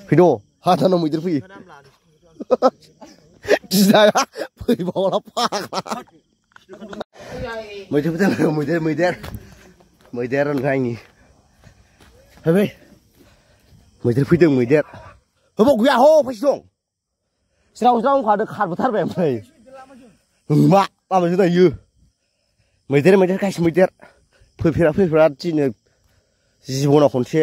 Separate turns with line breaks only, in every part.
फैद' हादानाव मैदेर फैयो गिनाया फैबावला फाग्ला मैदेर आंनि फै मैदेर फैदों मैदेर होबाव गैया ह फैसो दं ज्राव ज्राव ओंखारदों खारबोथारबाय ओमफ्राय मा लामाजों दायो मैदेर गासिबो मैदेर फैफेरा दिनै जिबनाव खनसे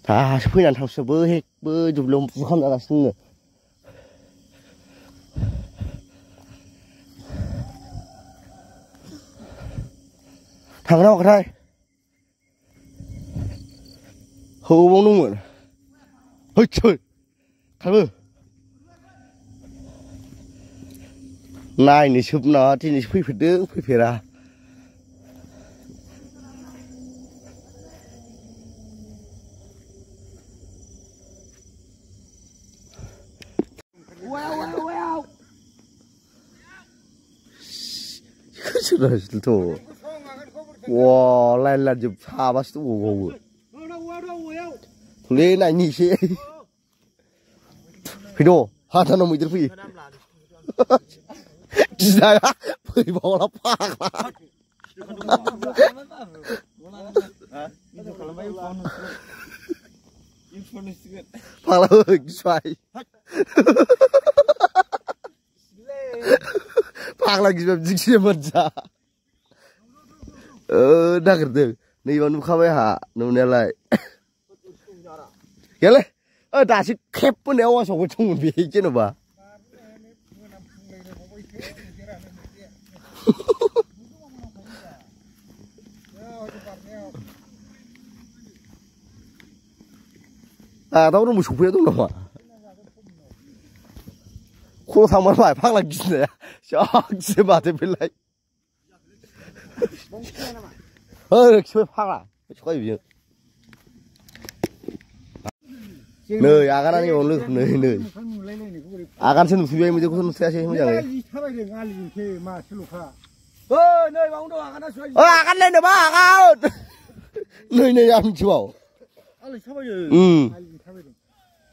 दासो फैनानै थांसो बै दुब्लियाव बुखाम जागासिनो थांनो हागोनथाय होबाव दंमोन हैथै खारबो नायनो सोबना दिनैसो फैफेरदों फैफेरा सोरथ' वा लाइन जोब साबासो दंबावो थौलै नायनि एसे फैद' हादानाव मैदेर फैयो गिनाया फैबावला फाग्ला फाग्ला गिबाय फाग्ला गिबाय बिदिसो मोनजा नागिरदों नैबा नुखाबाय आंहा नुनायालाय गैयालै दासो खेब होनायाव आवासावबो दंमोन बे जेन'बा दाउ दंबो सफैया दं नामा खर' थांबाय फाग्ला गिनाया जागसो माथो बेलाय खिबाय फाग्ला सखायो बियो नै आगाना नैबाव लोगो नै आगानसो नुफैबाय मैदेरखौथ' नुथायासै मोजाङै आगान नायनोबा आगान नै आं मिथिबाव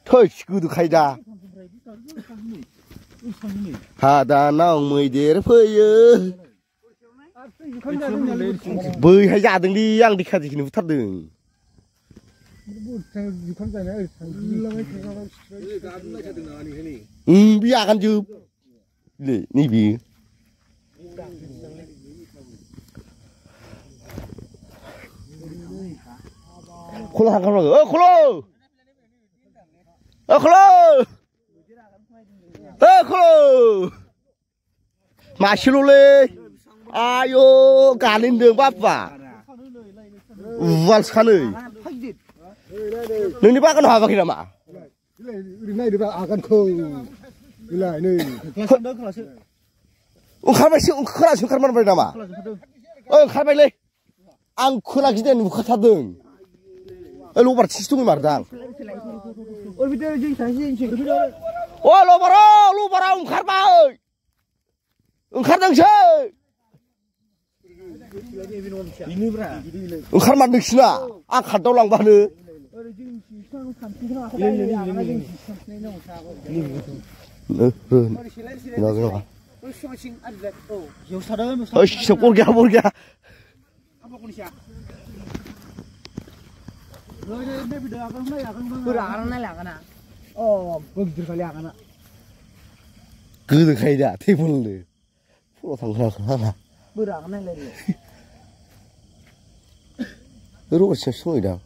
थैस गोदोखायो दा हादानाव मैदेर फैयो बैहाय जादोंलै आं देखा देखिनो बुथारदों बे आगान जोब नैबे खल' थांखानांगौ खल' मासेल'लै आयौ गालिन्दों बाबा उवाल सानै नोंनि बागानाव हाबाखै नामा ओंखारबायसो खोलासो ओंखारमारबाय नामा ओंखारबायलै आं खोला गिदिं नुखाथारदों लबार थिसो दङ मारदां लबारा ओंखारबाय ओंखारदोंसो ओंखारमारदोंसोना आं खारदाव लांबानो गोदोखायो दा टेबोलनो फुराव थांखाना रबारथिंसो समायदां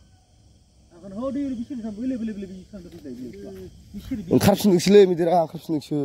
ओंखारफिनदोंसोलै मैदेरा ओंखारफिनदोंसो